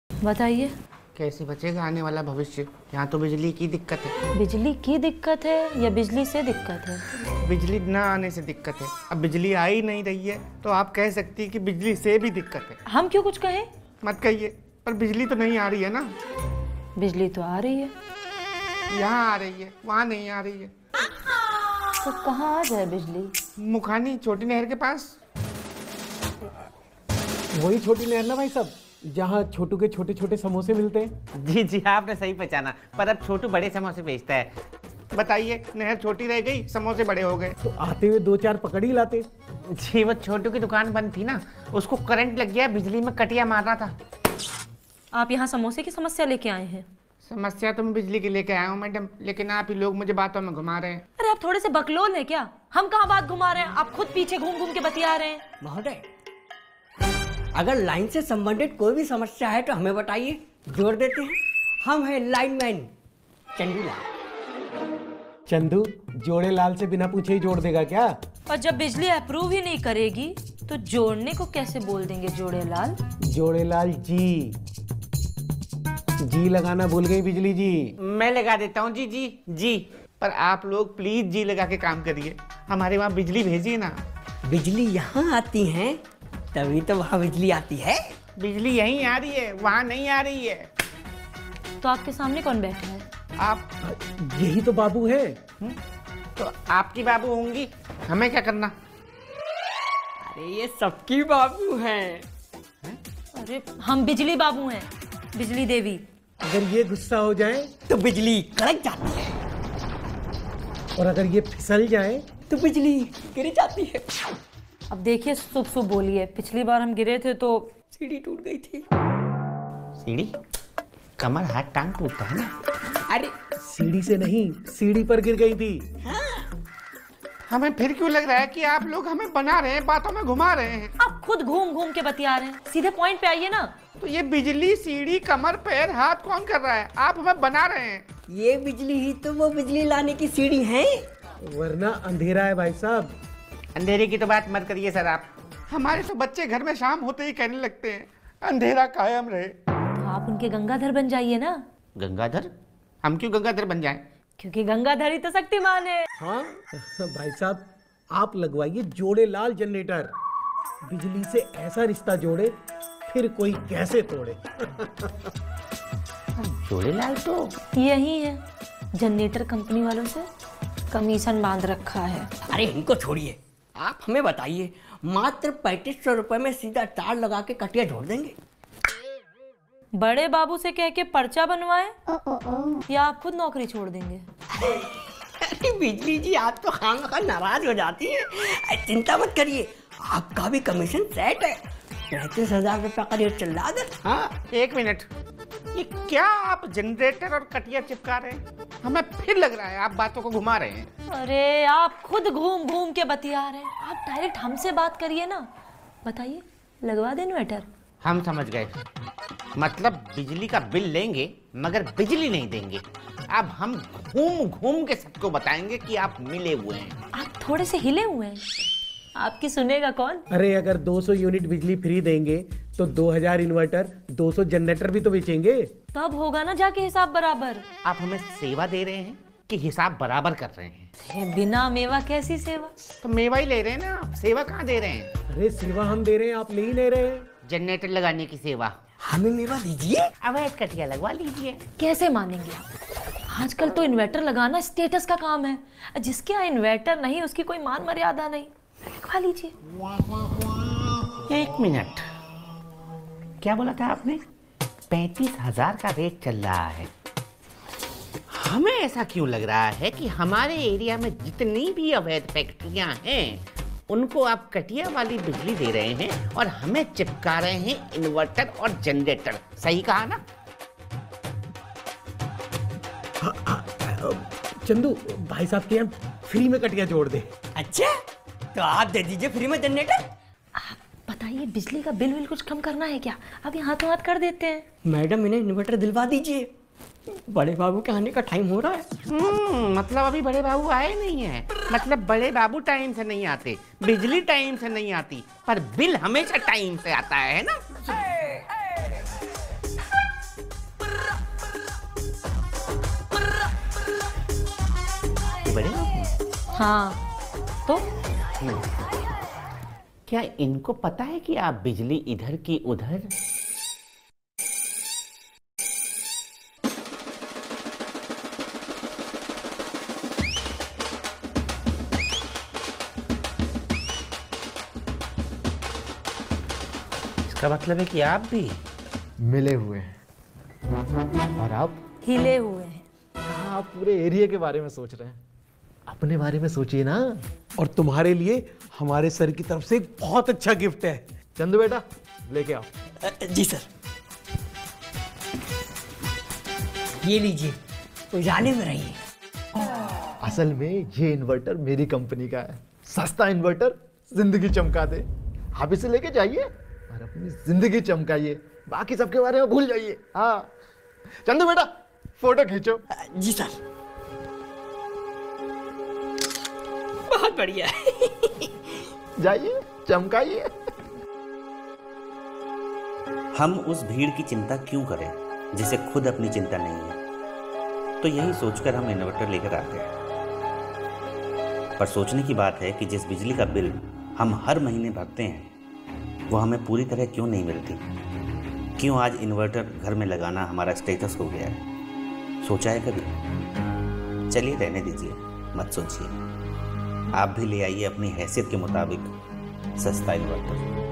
बताइए। कैसे बचेगा आने वाला भविष्य? यहाँ तो बिजली की दिक्कत है। बिजली की दिक्कत है या बिजली से दिक्कत है? बिजली न आने से दिक्कत है। अब बिजली आ ही नहीं रही है तो आप कह सकती है कि बिजली से भी दिक्कत है। हम क्यों कुछ कहें? मत कहिए, पर बिजली तो नहीं आ रही है ना। बिजली तो आ रही है। यहाँ आ रही है, वहाँ नहीं आ रही है। तो कहाँ आ जाए बिजली? मुखानी छोटी नहर के पास। वही छोटी नहर ना भाई साहब, जहाँ छोटू के छोटे छोटे समोसे मिलते हैं। जी जी, आपने सही पहचाना। पर अब छोटू बड़े समोसे बेचता है। बताइए, नहर छोटी रह गई, समोसे बड़े हो गए। तो आते हुए 2-4 पकड़ ही लाते। जी, वो छोटू की दुकान बंद थी ना, उसको करंट लग गया, बिजली में कटिया मार रहा था। आप यहाँ समोसे की समस्या लेके आए हैं? समस्या तो मैं बिजली की लेके आया हूँ मैडम, लेकिन आप ही लोग मुझे बातों में घुमा रहे हैं। अरे आप थोड़े से बकलोल हैं क्या? हम कहाँ बात घुमा रहे हैं, आप खुद पीछे घूम घूम के बतिया रहे हैं। महोदय, अगर लाइन से संबंधित कोई भी समस्या है तो हमें बताइए, जोड़ देते हैं। हम हैं लाइनमैन चंदूलाल। चंदू जोड़े लाल से बिना पूछे ही जोड़ देगा क्या? और जब बिजली अप्रूव ही नहीं करेगी तो जोड़ने को कैसे बोल देंगे जोड़े लाल? जोड़े लाल जी। जी लगाना भूल गई बिजली जी। मैं लगा देता हूँ जी जी जी। पर आप लोग प्लीज जी लगा के काम करिए, हमारे वहाँ बिजली भेजिए ना। बिजली यहाँ आती है तभी तो वहाँ बिजली आती है। बिजली यहीं आ रही है, वहाँ नहीं आ रही है। तो आपके सामने कौन बैठा है? आप। यही तो बाबू है। तो आपकी बाबू होंगी, हमें क्या करना? अरे ये सबकी बाबू हैं। अरे हम बिजली बाबू हैं, बिजली देवी। अगर ये गुस्सा हो जाए तो बिजली कड़क जाती है, और अगर ये फिसल जाए तो बिजली गिर जाती है। अब देखिए, शुभ शुभ बोलिए। पिछली बार हम गिरे थे तो सीढ़ी टूट गई थी। सीढ़ी? कमर हाथ टांग टूटता है ना। अरे सीढ़ी से नहीं, सीढ़ी पर गिर गई थी। हमें फिर क्यों लग रहा है कि आप लोग हमें बना रहे हैं, बातों में घुमा रहे हैं। आप खुद घूम घूम के बतिया रहे हैं, सीधे पॉइंट पे आइए ना। तो ये बिजली, सीढ़ी, कमर, पैर, हाथ कौन कर रहा है? आप हमें बना रहे हैं। ये बिजली ही तो वो बिजली लाने की सीढ़ी है। वरना अंधेरा है भाई साहब। अंधेरे की तो बात मत करिए सर आप। हमारे तो बच्चे घर में शाम होते ही कहने लगते हैं अंधेरा कायम रहे। तो आप उनके गंगाधर बन जाइए ना। गंगाधर? हम क्यों गंगाधर बन जाएं? क्योंकि गंगाधर ही तो शक्तिमान है। हाँ भाई साहब, आप लगवाइए जोड़े लाल जनरेटर। बिजली से ऐसा रिश्ता जोड़े फिर कोई कैसे तोड़े। जोड़े लाल तो यही है, जनरेटर कंपनी वालों से कमीशन बांध रखा है। अरे इनको छोड़िए, आप हमें बताइए, मात्र 3500 रुपए में सीधा तार लगा के कटिया जोड़ देंगे? बड़े बाबू से कह के पर्चा बनवाए या आप खुद नौकरी छोड़ देंगे? अरे बिजली जी, आप तो खामखा नाराज हो जाती है। चिंता मत करिए, आपका भी कमीशन सेट है। 35,000 रुपया का रेट चल रहा है। हाँ, एक मिनट, ये क्या आप जनरेटर और कटिया चिपका रहे हैं? हमें फिर लग रहा है आप बातों को घुमा रहे हैं। अरे आप खुद घूम घूम के बतिया रहे हैं, आप डायरेक्ट हमसे बात करिए ना। बताइए, लगवा दें इन्वर्टर? हम समझ गए, मतलब बिजली का बिल लेंगे मगर बिजली नहीं देंगे। अब हम घूम घूम के सबको बताएंगे कि आप मिले हुए हैं। आप थोड़े से हिले हुए हैं, आपकी सुनेगा कौन? अरे अगर 200 यूनिट बिजली फ्री देंगे तो 2000 इन्वर्टर, 200 जनरेटर भी तो बेचेंगे। तब होगा ना जाके हिसाब बराबर। आप हमें सेवा दे रहे हैं कि हिसाब बराबर कर रहे हैं? बिना मेवा कैसी सेवा? तो मेवा ही ले रहे हैं ना आप, सेवा कहाँ दे रहे हैं? अरे सेवा हम दे रहे हैं, आप ले ही ले रहे हैं। जनरेटर लगाने की सेवा। हमें मेवा दीजिए। अवैध कटिया लगवा लीजिए। कैसे मानेंगे आप? आजकल तो इन्वर्टर लगाना स्टेटस का काम है। जिसके यहाँ इन्वर्टर नहीं उसकी कोई मान मर्यादा नहीं। लगवा लीजिए। एक मिनट, क्या बोला था आपने? 35,000 का रेट चल रहा है। हमें ऐसा क्यों लग रहा है कि हमारे एरिया में जितनी भी अवैध फैक्ट्रियां हैं उनको आप कटिया वाली बिजली दे रहे हैं और हमें चिपका रहे हैं इन्वर्टर और जनरेटर। सही कहा ना? चंदू भाई साहब के यहाँ फ्री में कटिया जोड़ दे। अच्छा, तो आप दे दीजिए फ्री में जनरेटर। आप बताइए, बिजली का बिल कुछ कम करना है क्या? अभी हाथों हाथ कर देते हैं। मैडम, इन्हें इन्वर्टर दिलवा दीजिए, बड़े बाबू के आने का टाइम हो रहा है। मतलब अभी बड़े बाबू आए नहीं है। मतलब बड़े बाबू टाइम से नहीं आते, बिजली टाइम से नहीं आती, पर बिल हमेशा टाइम से आता है ना? हाँ तो क्या इनको पता है कि आप बिजली इधर की उधर? इसका मतलब है कि आप भी मिले हुए हैं और आप हिले हुए हैं। आप पूरे एरिया के बारे में सोच रहे हैं, अपने बारे में सोचिए ना। और तुम्हारे लिए हमारे सर की तरफ से एक बहुत अच्छा गिफ्ट है। चंदू बेटा लेके आओ। जी सर, ये लीजिए, उजाले में रहिए। असल में ये इन्वर्टर मेरी कंपनी का है। सस्ता इन्वर्टर जिंदगी चमका दे। आप इसे लेके जाइए और अपनी जिंदगी चमकाइए, बाकी सबके बारे में भूल जाइए। हाँ चंदू बेटा फोटो खींचो। जी सर, बहुत बढ़िया। जाइए चमकाइए। हम उस भीड़ की चिंता क्यों करें जिसे खुद अपनी चिंता नहीं है? तो यही सोचकर हम इन्वर्टर लेकर आते हैं। पर सोचने की बात है कि जिस बिजली का बिल हम हर महीने भरते हैं वो हमें पूरी तरह क्यों नहीं मिलती? क्यों आज इन्वर्टर घर में लगाना हमारा स्टेटस हो गया है? सोचा है कभी? चलिए रहने दीजिए, मत सोचिए। आप भी ले आइए अपनी हैसियत के मुताबिक सस्ता इन्वर्टर।